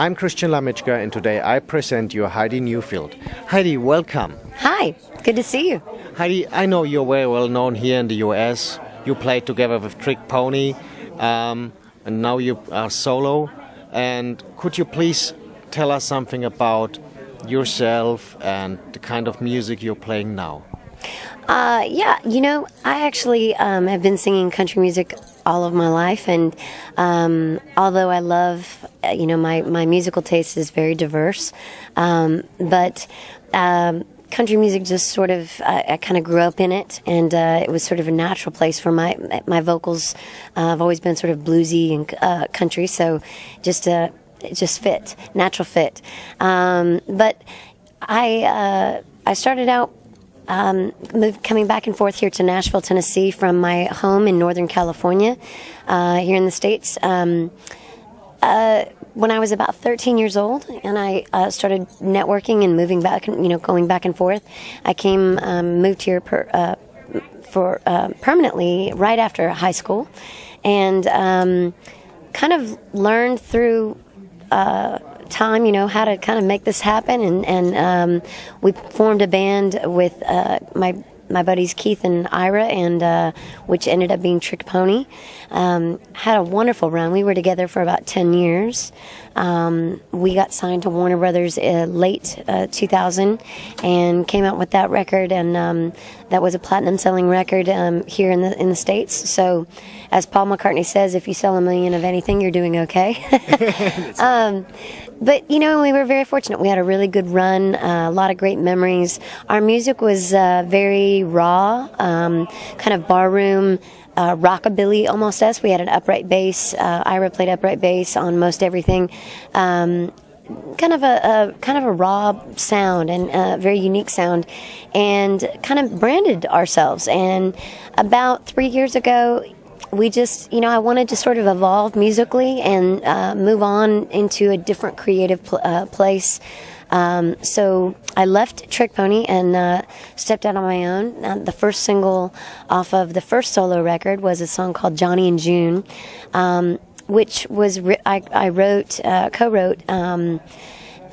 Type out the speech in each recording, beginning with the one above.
I'm Christian Lamichka, and today I present you Heidi Newfield. Heidi, welcome. Hi, good to see you. Heidi, I know you're very well known here in the US. You played together with Trick Pony, and now you are solo. And could you please tell us something about yourself and the kind of music you're playing now? Yeah, I actually have been singing country music all of my life, and although I love, my musical taste is very diverse, but country music just sort of, I kind of grew up in it, and it was sort of a natural place for my vocals. I've always been sort of bluesy and country, so it just fit, natural fit. But I started out coming back and forth here to Nashville, Tennessee from my home in Northern California, here in the States, when I was about 13 years old, and I started networking and moving back, going back and forth. I moved here permanently right after high school, and kind of learned through time, how to kind of make this happen, and we formed a band with my buddies Keith and Ira, and which ended up being Trick Pony. Had a wonderful run. We were together for about 10 years. We got signed to Warner Brothers late 2000 and came out with that record, and that was a platinum selling record here in the States. So as Paul McCartney says, if you sell 1 million of anything, you're doing okay. But, we were very fortunate. We had a really good run, a lot of great memories. Our music was very raw, kind of barroom, rockabilly almost. We had an upright bass. Ira played upright bass on most everything. Kind of a raw sound, and a very unique sound, and kind of branded ourselves. And about 3 years ago, we just, I wanted to sort of evolve musically and move on into a different creative place. So I left Trick Pony and stepped out on my own. The first single off of the first solo record was a song called Johnny and June, which was I co-wrote.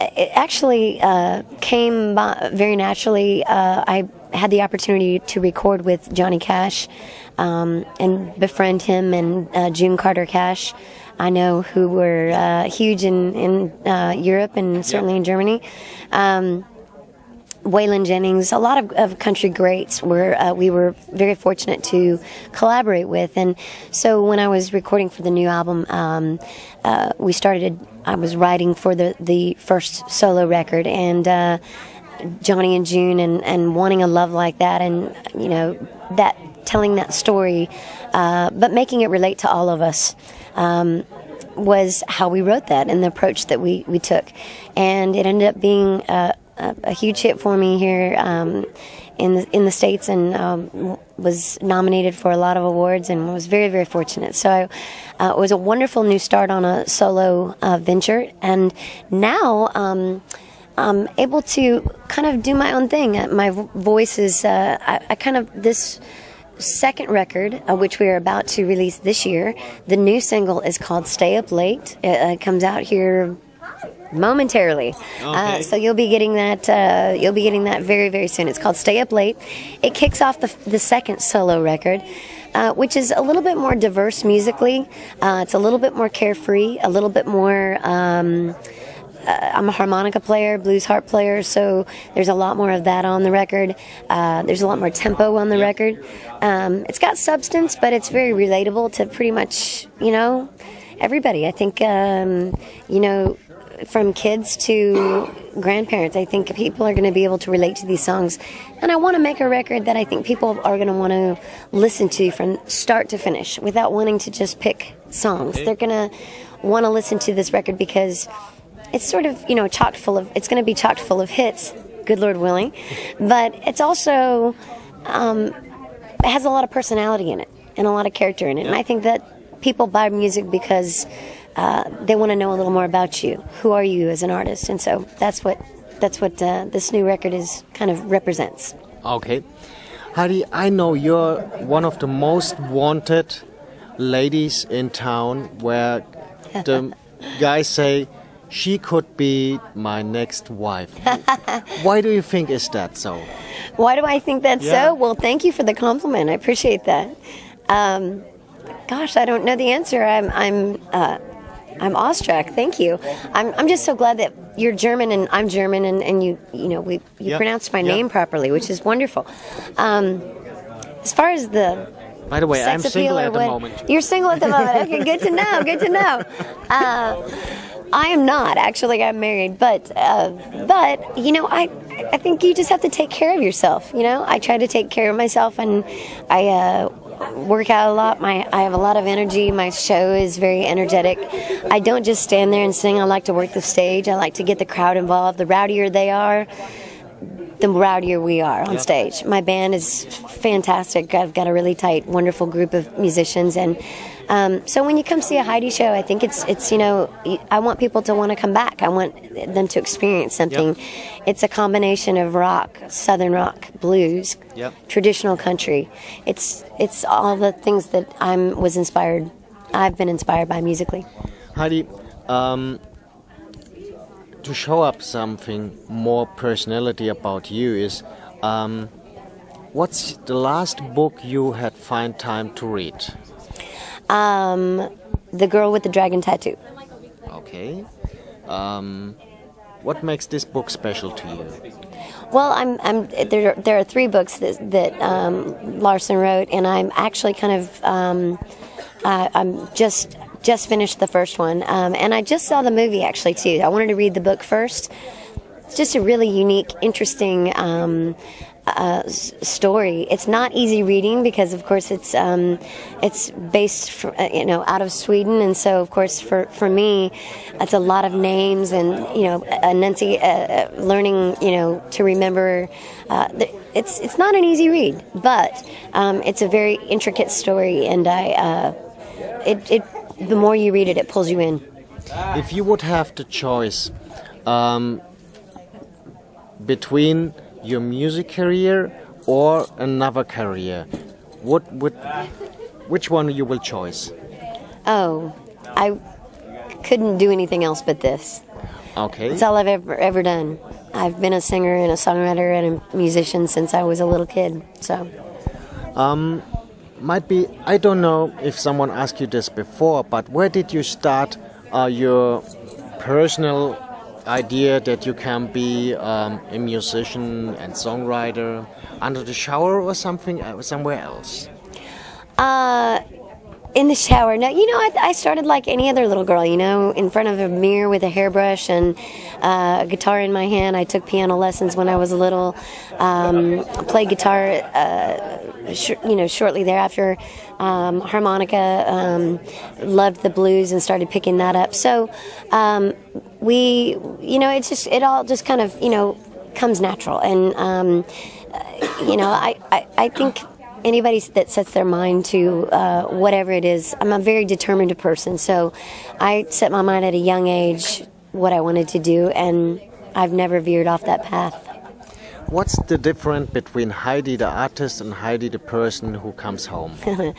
It actually came by very naturally. I had the opportunity to record with Johnny Cash and befriend him and June Carter Cash, I know, who were huge in Europe and certainly in Germany. Waylon Jennings, a lot of country greats we were very fortunate to collaborate with. And so when I was recording for the new album, I was writing for the first solo record, and Johnny and June, and wanting a love like that, and that telling that story, but making it relate to all of us, was how we wrote that, and the approach that we took. And it ended up being a huge hit for me here in the States, and was nominated for a lot of awards, and was very, very fortunate. So it was a wonderful new start on a solo venture, and now I'm able to kind of do my own thing. My voice is this second record, which we are about to release this year. The new single is called Stay Up Late. It comes out here momentarily. Okay. So you'll be getting that very, very soon. It's called Stay Up Late. It kicks off the second solo record, which is a little bit more diverse musically. It's a little bit more carefree, a little bit more I'm a harmonica player, blues harp player, so there's a lot more of that on the record. There's a lot more tempo on the record. It's got substance, but it's very relatable to pretty much, everybody. I think, from kids to grandparents, I think people are going to be able to relate to these songs. And I want to make a record that I think people are going to want to listen to from start to finish without wanting to just pick songs. They're going to want to listen to this record because it's sort of, it's going to be chocked full of hits, good Lord willing, but it's also, it has a lot of personality in it and a lot of character in it. And I think that people buy music because they want to know a little more about you. Who are you as an artist? And so that's what this new record is kind of represents. Okay. Heidi, I know you're one of the most wanted ladies in town, where the guys say she could be my next wife. Why do you think is that so? Why do I think that's Yeah. so? Well, thank you for the compliment. I appreciate that. Gosh, I don't know the answer. I'm awestruck. Thank you. I'm just so glad that you're German and I'm German, and you Yep. pronounced my Yep. name properly, which is wonderful. As far as the By the way, I'm sex appeal single or at the what, moment. you're single at the moment. Okay, good to know. Good to know. I am not actually. I'm married, but I think you just have to take care of yourself. I try to take care of myself, and I work out a lot. I have a lot of energy. My show is very energetic. I don't just stand there and sing. I like to work the stage. I like to get the crowd involved. The rowdier they are, the rowdier we are on stage. My band is fantastic. I've got a really tight, wonderful group of musicians, and so when you come see a Heidi show, I think it's I want people to want to come back. I want them to experience something. Yep. It's a combination of rock, southern rock, blues, Yep. traditional country. It's all the things that I've been inspired by musically. Heidi, to show up something more personality about you is, what's the last book you had find time to read? The Girl with the Dragon Tattoo. Okay. What makes this book special to you? Well, there are 3 books that Larson wrote, and I'm actually kind of I'm just finished the first one, and I just saw the movie actually too. I wanted to read the book first. It's just a really unique, interesting story. It's not easy reading because, of course, it's based out of Sweden, and so of course for me, it's a lot of names and learning to remember. It's not an easy read, but it's a very intricate story, and the more you read it, it pulls you in. If you would have the choice between your music career or another career, which one you will choose? Oh, I couldn't do anything else but this. Okay. It's all I've ever done. I've been a singer and a songwriter and a musician since I was a little kid. So. I don't know if someone asked you this before, but where did you start your personal idea that you can be a musician and songwriter? Under the shower or something, somewhere else? In the shower. No, I started like any other little girl, in front of a mirror with a hairbrush and a guitar in my hand. I took piano lessons when I was little. Played guitar, shortly thereafter. Harmonica. Loved the blues and started picking that up. So, it all just kind of, comes natural. And, I think anybody that sets their mind to whatever it is, I'm a very determined person, so I set my mind at a young age what I wanted to do, and I've never veered off that path. What's the difference between Heidi the artist and Heidi the person who comes home? I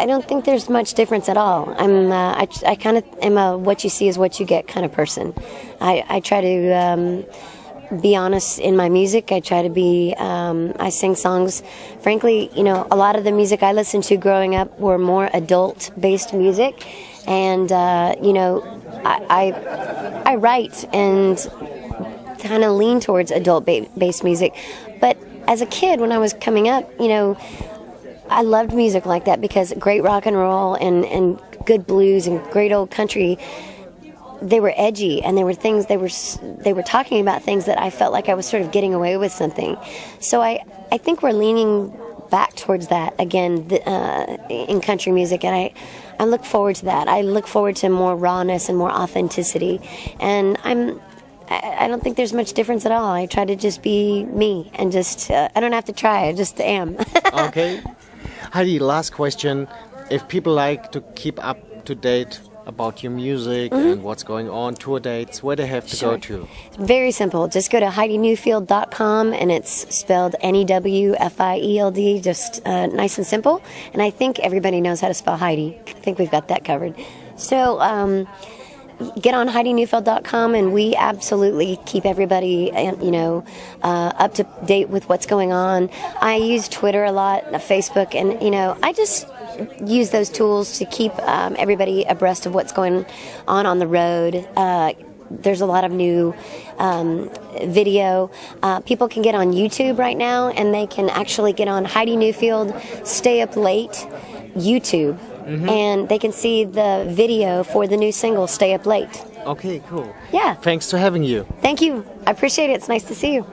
don't think there's much difference at all. I kind of am a what you see is what you get kind of person. I try to be honest in my music. I try to be, I sing songs. Frankly, a lot of the music I listened to growing up were more adult-based music. And, I write and kind of lean towards adult-based music. But as a kid, when I was coming up, I loved music like that because great rock and roll and good blues and great old country, they were edgy, and they were talking about things that I felt like I was sort of getting away with something. So I think we're leaning back towards that again in country music, and I look forward to that. I look forward to more rawness and more authenticity, and I don't think there's much difference at all. I try to just be me, and just I don't have to try. I just am. Okay. Heidi, last question. If people like to keep up to date about your music and what's going on, tour dates, where they have to go to? Very simple. Just go to HeidiNewfield.com, and it's spelled Newfield, just nice and simple. And I think everybody knows how to spell Heidi. I think we've got that covered. So get on HeidiNewfield.com, and we absolutely keep everybody, up to date with what's going on. I use Twitter a lot, Facebook, and I just use those tools to keep everybody abreast of what's going on the road. There's a lot of new video. People can get on YouTube right now, and they can actually get on Heidi Newfield Stay Up Late YouTube, and they can see the video for the new single Stay Up Late. Okay, cool. Yeah. Thanks for having you. Thank you. I appreciate it. It's nice to see you.